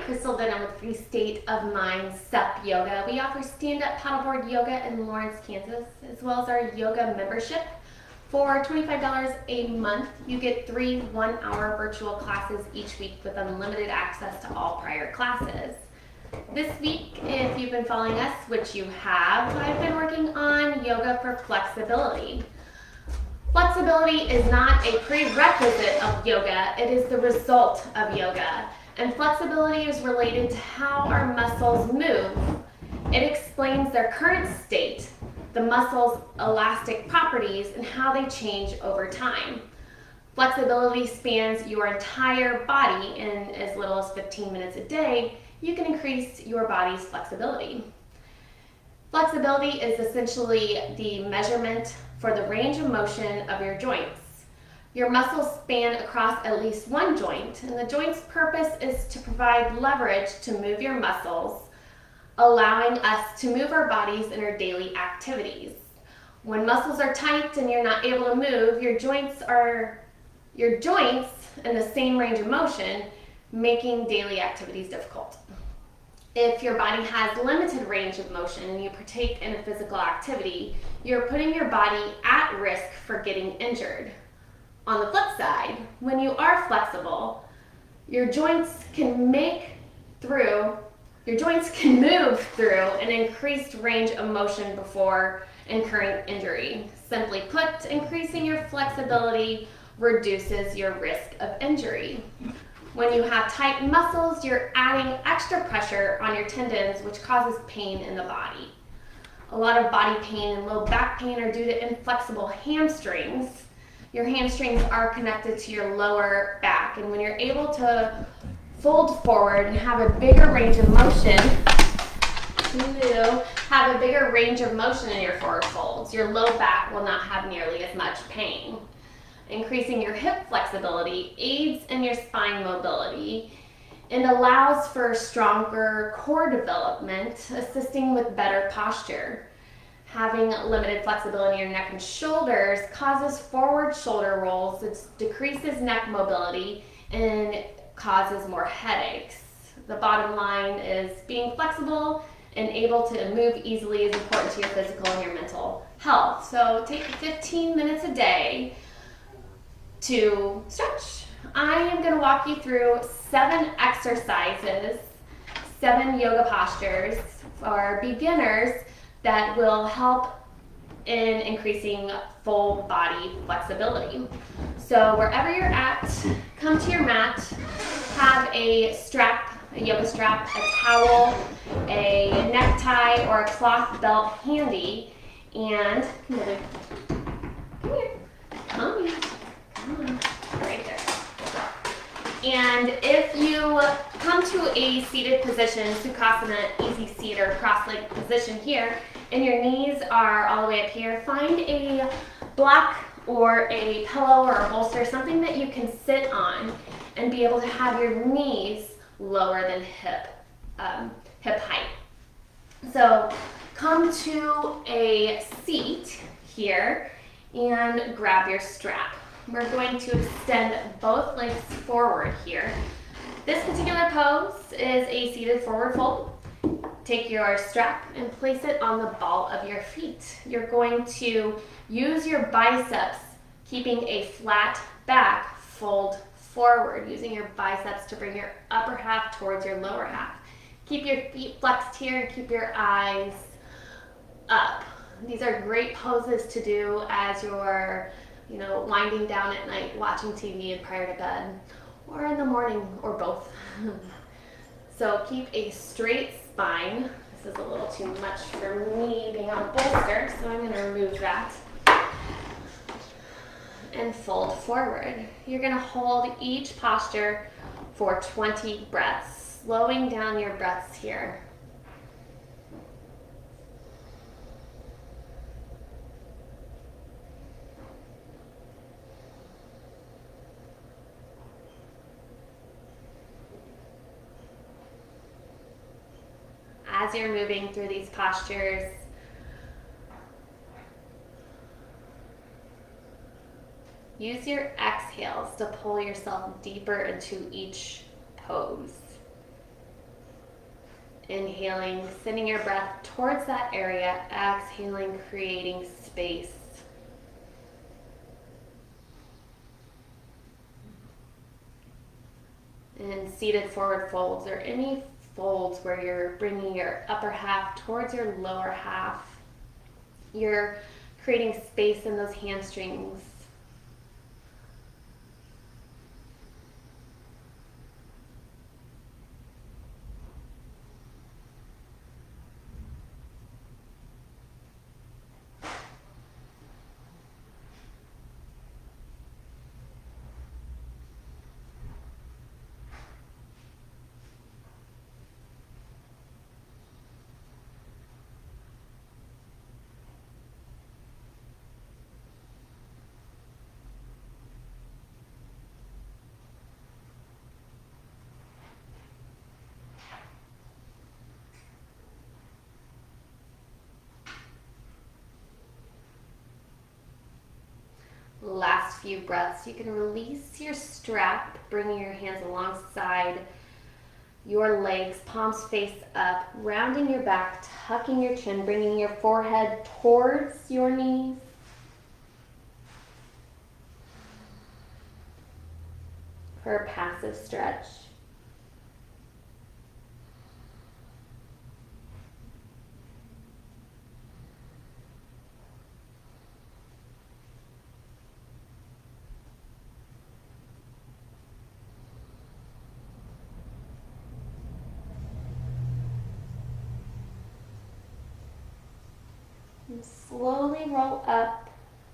Crystal Denham with Free State of Mind SUP Yoga. We offer stand-up paddleboard yoga in Lawrence, Kansas, as well as our yoga membership. For $25 a month, you get 3 one-hour virtual classes each week with unlimited access to all prior classes. This week, if you've been following us, which you have, I've been working on yoga for flexibility. Flexibility is not a prerequisite of yoga, it is the result of yoga. And flexibility is related to how our muscles move. It explains their current state, the muscles' elastic properties, and how they change over time. Flexibility spans your entire body. In as little as 15 minutes a day, you can increase your body's flexibility. Flexibility is essentially the measurement for the range of motion of your joints. Your muscles span across at least one joint, and the joint's purpose is to provide leverage to move your muscles, allowing us to move our bodies in our daily activities. When muscles are tight and you're not able to move, your joints in the same range of motion, making daily activities difficult. If your body has limited range of motion and you partake in a physical activity, you're putting your body at risk for getting injured. On the flip side, when you are flexible, your joints can move through an increased range of motion before incurring injury. Simply put, increasing your flexibility reduces your risk of injury. When you have tight muscles, you're adding extra pressure on your tendons, which causes pain in the body. A lot of body pain and low back pain are due to inflexible hamstrings. Your hamstrings are connected to your lower back, and when you're able to fold forward and have a bigger range of motion, in your forward folds, your low back will not have nearly as much pain. Increasing your hip flexibility aids in your spine mobility and allows for stronger core development, assisting with better posture. Having limited flexibility in your neck and shoulders causes forward shoulder rolls, it decreases neck mobility, and causes more headaches. The bottom line is being flexible and able to move easily is important to your physical and your mental health. So take 15 minutes a day to stretch. I am going to walk you through 7 exercises, 7 yoga postures for beginners that will help in increasing full body flexibility. So wherever you're at, come to your mat, have a strap, a yoga strap, a towel, a necktie, or a cloth belt handy, and come here. Right there. And if you come to a seated position, Sukhasana, easy seat or cross-legged position here, and your knees are all the way up here, find a block or a pillow or a bolster, something that you can sit on and be able to have your knees lower than hip height. So come to a seat here and grab your strap. We're going to extend both legs forward here. This particular pose is a seated forward fold. Take your strap and place it on the ball of your feet. You're going to use your biceps, keeping a flat back, fold forward, using your biceps to bring your upper half towards your lower half. Keep your feet flexed here and keep your eyes up. These are great poses to do as you're winding down at night, watching TV and prior to bed, or in the morning, or both. So keep a straight spine. This is a little too much for me being on a bolster, so I'm going to remove that. And fold forward. You're going to hold each posture for 20 breaths, slowing down your breaths here. As you're moving through these postures, use your exhales to pull yourself deeper into each pose. Inhaling, sending your breath towards that area. Exhaling, creating space. And seated forward folds, or any folds where you're bringing your upper half towards your lower half. You're creating space in those hamstrings. Last few breaths. You can release your strap, bringing your hands alongside your legs, palms face up, rounding your back, tucking your chin, bringing your forehead towards your knees. For a passive stretch. And slowly roll up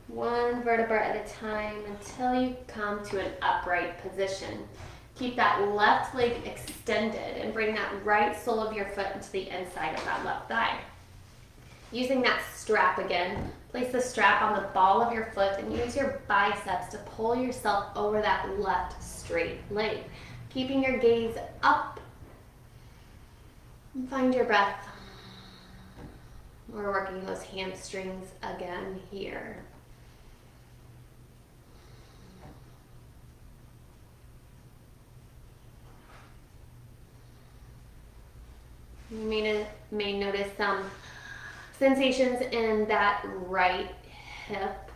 one vertebra at a time until you come to an upright position. Keep that left leg extended and bring that right sole of your foot into the inside of that left thigh. Using that strap again, place the strap on the ball of your foot and use your biceps to pull yourself over that left straight leg. Keeping your gaze up and find your breath. We're working those hamstrings again here. You may notice some sensations in that right hip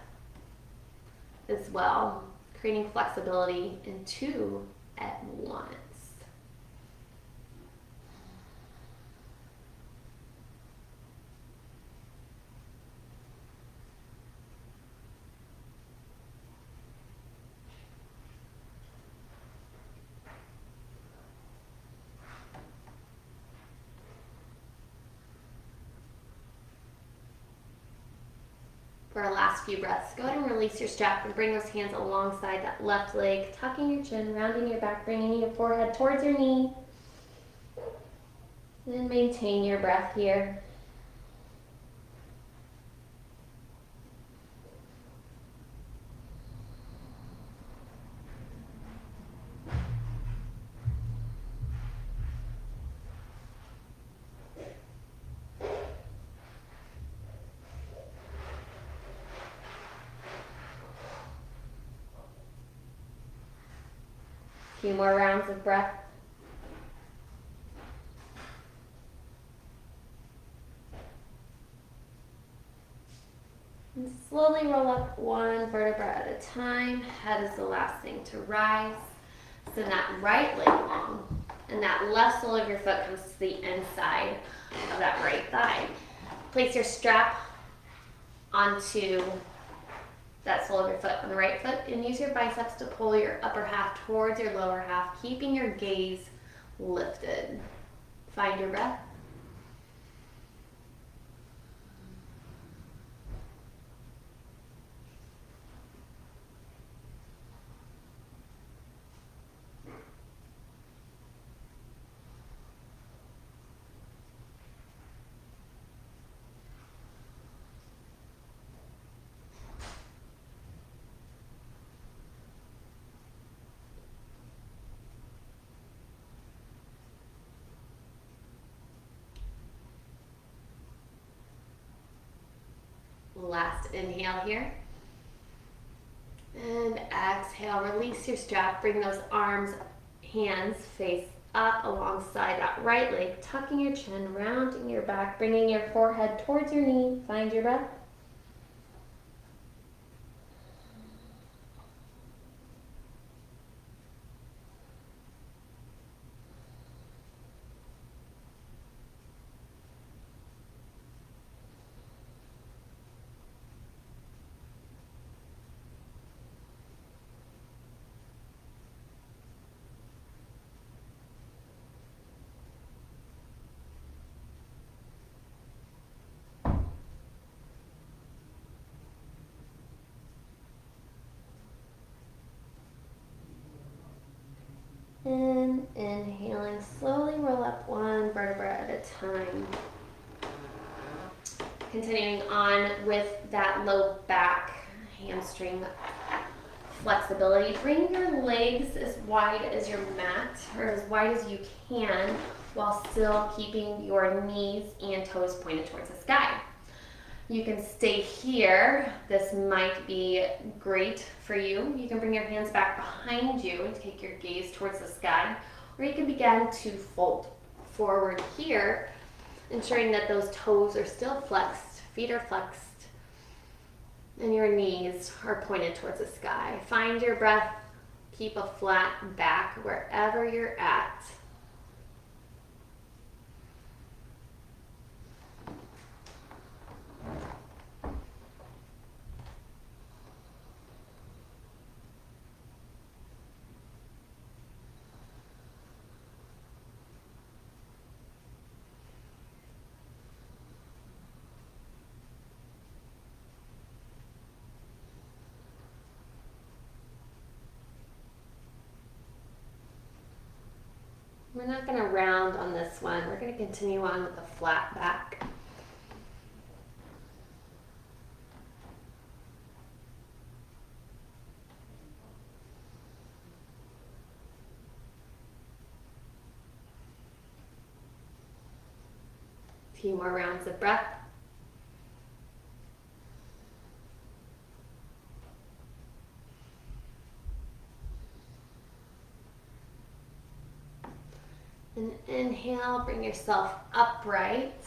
as well, creating flexibility in two at once. For our last few breaths, go ahead and release your strap and bring those hands alongside that left leg, tucking your chin, rounding your back, bringing your forehead towards your knee. And maintain your breath here. A few more rounds of breath. And slowly roll up one vertebra at a time. Head is the last thing to rise. Send that right leg long. And that left sole of your foot comes to the inside of that right thigh. Place your strap onto that sole of your foot on the right foot and use your biceps to pull your upper half towards your lower half, keeping your gaze lifted. Find your breath. Last inhale here. And exhale, release your strap. Bring those arms, hands face up alongside that right leg, tucking your chin, rounding your back, bringing your forehead towards your knee. Find your breath. And inhaling, slowly roll up one vertebra at a time. Continuing on with that low back hamstring flexibility. Bring your legs as wide as your mat, or as wide as you can, while still keeping your knees and toes pointed towards the sky. You can stay here. This might be great for you. You can bring your hands back behind you and take your gaze towards the sky, or you can begin to fold forward here, ensuring that those toes are still flexed, feet are flexed, and your knees are pointed towards the sky. Find your breath. Keep a flat back wherever you're at. We're not going to round on this one. We're going to continue on with a flat back. A few more rounds of breath. And inhale, bring yourself upright.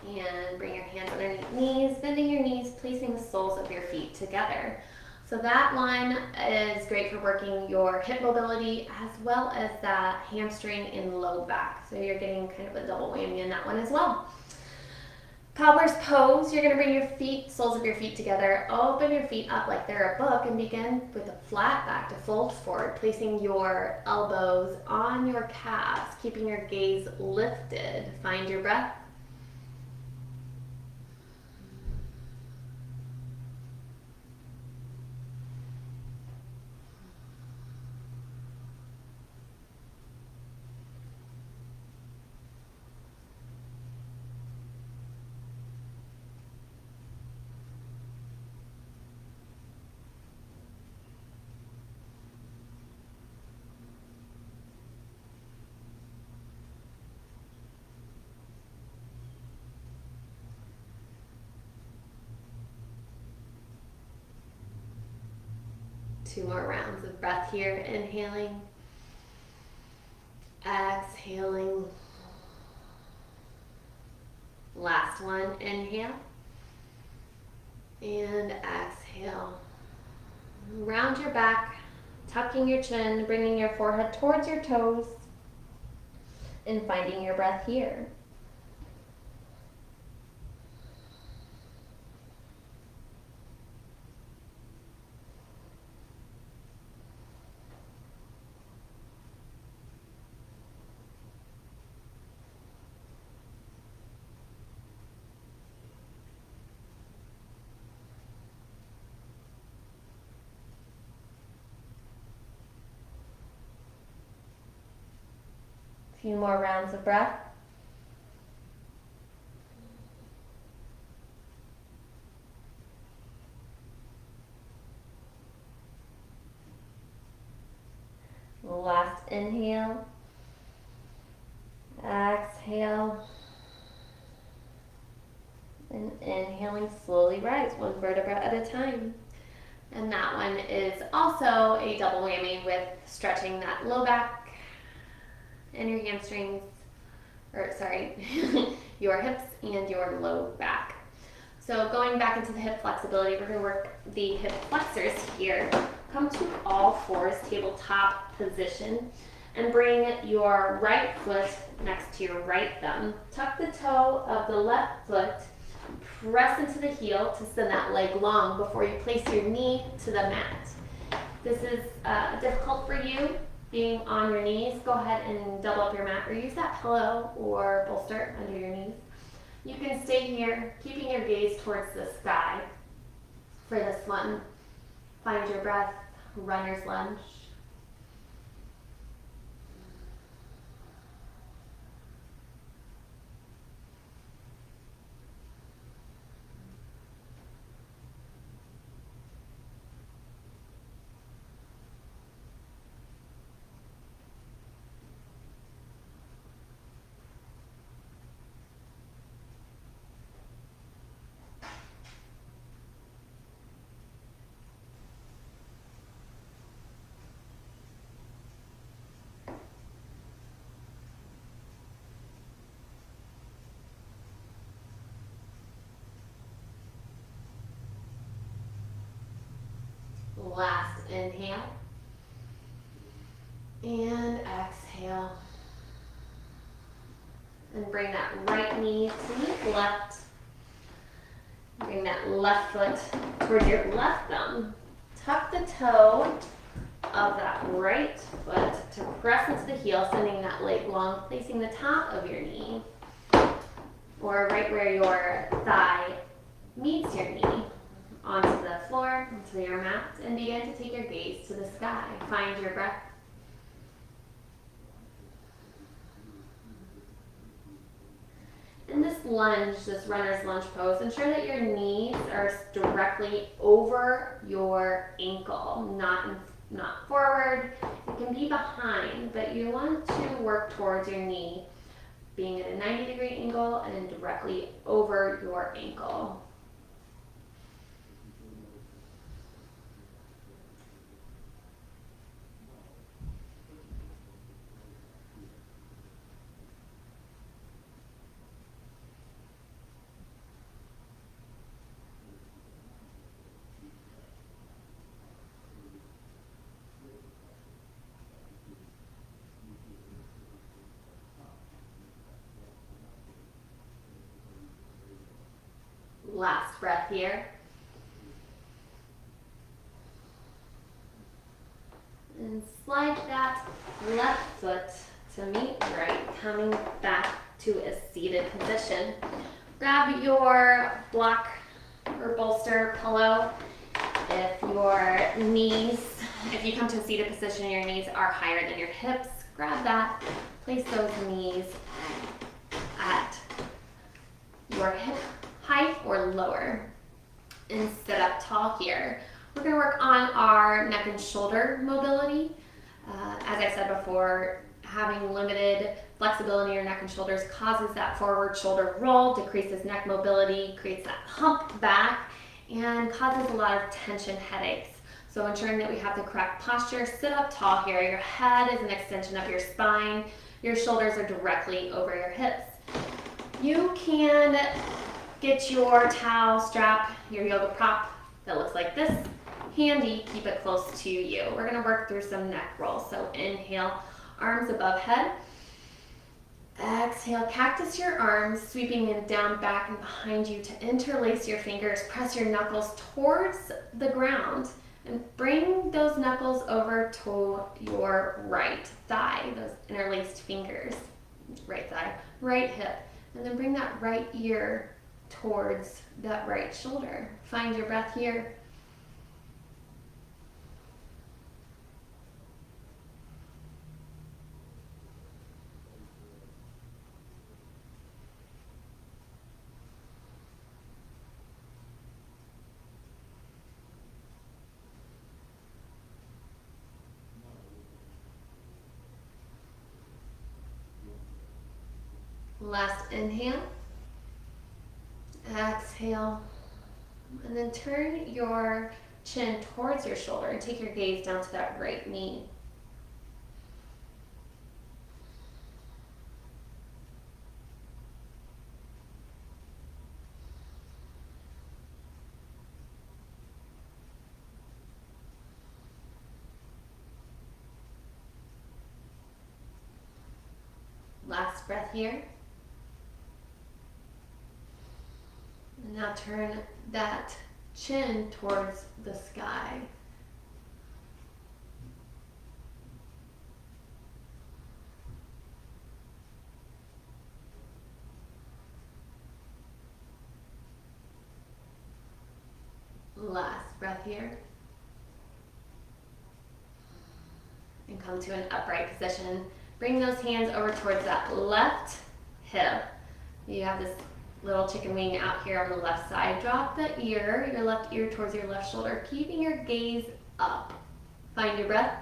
And bring your hands underneath knees, bending your knees, placing the soles of your feet together. So that one is great for working your hip mobility as well as that hamstring and low back. So you're getting kind of a double whammy in that one as well. Cobbler's pose, you're going to bring your feet, soles of your feet together, open your feet up like they're a book, and begin with a flat back to fold forward, placing your elbows on your calves, keeping your gaze lifted. Find your breath. Two more rounds of breath here. Inhaling, exhaling. Last one. Inhale and exhale. Round your back, tucking your chin, bringing your forehead towards your toes, and finding your breath here. Few more rounds of breath. Last inhale. Exhale. And inhaling, slowly rise one vertebra at a time. And that one is also a double whammy with stretching that low back, and your hamstrings, or sorry, your hips and your low back. So going back into the hip flexibility, we're going to work the hip flexors here. Come to all fours, tabletop position, and bring your right foot next to your right thumb. Tuck the toe of the left foot, press into the heel to send that leg long before you place your knee to the mat. This is difficult for you being on your knees. Go ahead and double up your mat or use that pillow or bolster under your knees. You can stay here, keeping your gaze towards the sky for this one. Find your breath, runner's lunge. Last inhale and exhale, and bring that right knee to meet left. Bring that left foot towards your left thumb. Tuck the toe of that right foot to press into the heel, sending that leg long, placing the top of your knee, or right where your thigh meets your knee, onto the floor, onto your mat, and begin to take your gaze to the sky. Find your breath. In this lunge, this runner's lunge pose, ensure that your knees are directly over your ankle, not forward. It can be behind, but you want to work towards your knee being at a 90-degree angle and directly over your ankle. Last breath here. And slide that left foot to meet right, coming back to a seated position. Grab your block or bolster pillow. If you come to a seated position, your knees are higher than your hips, grab that. Place those knees at your hip height or lower, and sit up tall here. We're going to work on our neck and shoulder mobility. As I said before, having limited flexibility in your neck and shoulders causes that forward shoulder roll, decreases neck mobility, creates that hump back, and causes a lot of tension headaches. So ensuring that we have the correct posture, sit up tall here. Your head is an extension of your spine. Your shoulders are directly over your hips. You can get your towel strap, your yoga prop that looks like this, handy, keep it close to you. We're gonna work through some neck rolls. So inhale, arms above head. Exhale, cactus your arms, sweeping them down, back, and behind you to interlace your fingers. Press your knuckles towards the ground and bring those knuckles over to your right thigh, those interlaced fingers. Right thigh, right hip. And then bring that right ear towards that right shoulder. Find your breath here. Last inhale. Exhale. And then turn your chin towards your shoulder and take your gaze down to that right knee. breath here. And now turn that chin towards the sky. Last breath here. And come to an upright position. Bring those hands over towards that left hip. You have this little chicken wing out here on the left side. Drop the ear, your left ear towards your left shoulder, keeping your gaze up. Find your breath.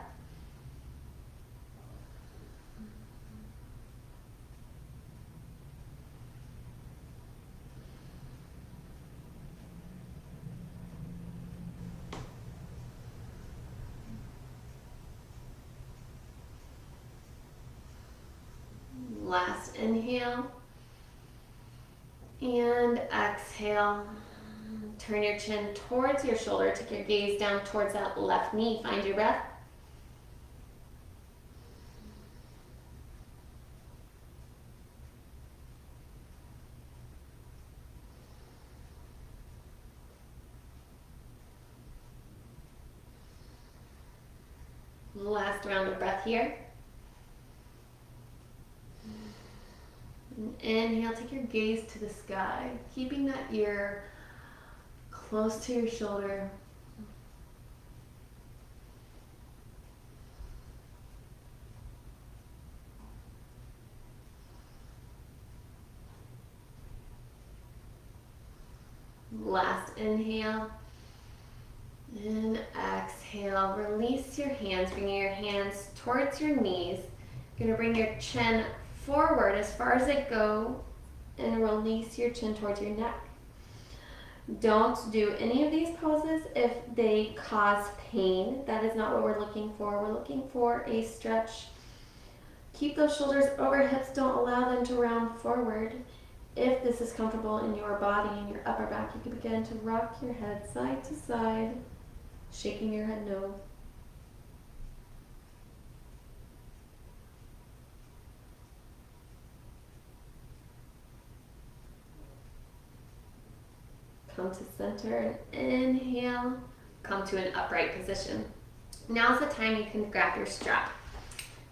Last inhale and exhale. Turn your chin towards your shoulder. Take your gaze down towards that left knee. Find your breath. Last round of breath here. Inhale, take your gaze to the sky, keeping that ear close to your shoulder. Last inhale and exhale. Release your hands, bringing your hands towards your knees. You're going to bring your chin forward as far as it goes and release your chin towards your neck. Don't do any of these poses if they cause pain. That is not what we're looking for. We're looking for a stretch. Keep those shoulders over hips. Don't allow them to round forward. If this is comfortable in your body and your upper back, you can begin to rock your head side to side, shaking your head no. Come to center and inhale. Come to an upright position. Now's the time you can grab your strap.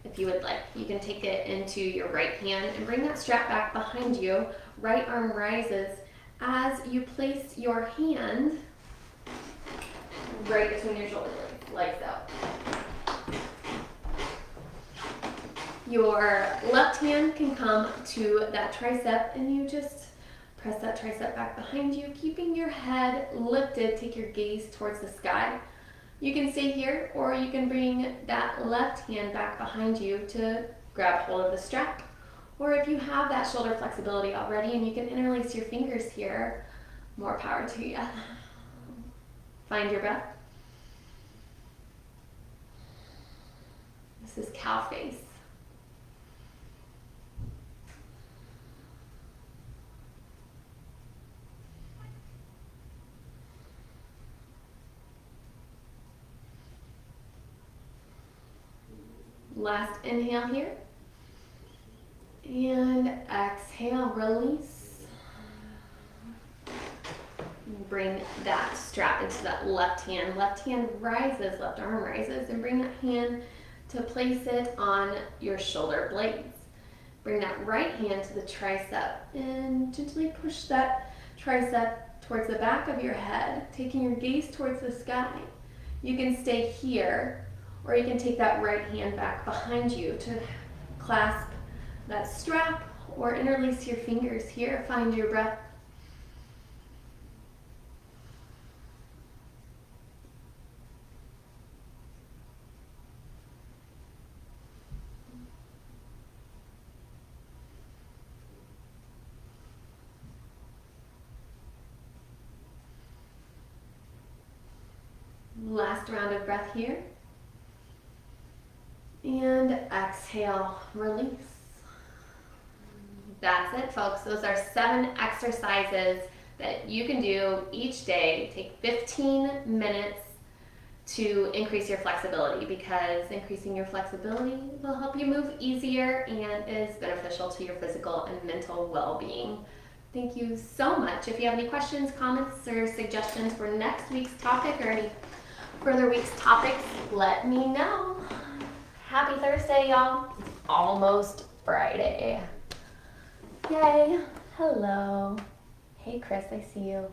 If you would like, you can take it into your right hand and bring that strap back behind you. Right arm rises as you place your hand right between your shoulder blades, legs out. Your left hand can come to that tricep and you just press that tricep back behind you, keeping your head lifted. Take your gaze towards the sky. You can stay here, or you can bring that left hand back behind you to grab hold of the strap. Or if you have that shoulder flexibility already and you can interlace your fingers here, more power to you. Find your breath. This is cow face. Last inhale here. And exhale, release. Bring that strap into that left hand. Left hand rises, left arm rises, and bring that hand to place it on your shoulder blades. Bring that right hand to the tricep and gently push that tricep towards the back of your head, taking your gaze towards the sky. You can stay here, or you can take that right hand back behind you to clasp that strap or interlace your fingers here. Find your breath. Last round of breath here. And exhale, release. That's it, folks. Those are 7 exercises that you can do each day. Take 15 minutes to increase your flexibility, because increasing your flexibility will help you move easier and is beneficial to your physical and mental well-being. Thank you so much. If you have any questions, comments, or suggestions for next week's topic or any further week's topics, let me know. Happy Thursday, y'all. It's almost Friday. Yay. Hello. Hey, Chris, I see you.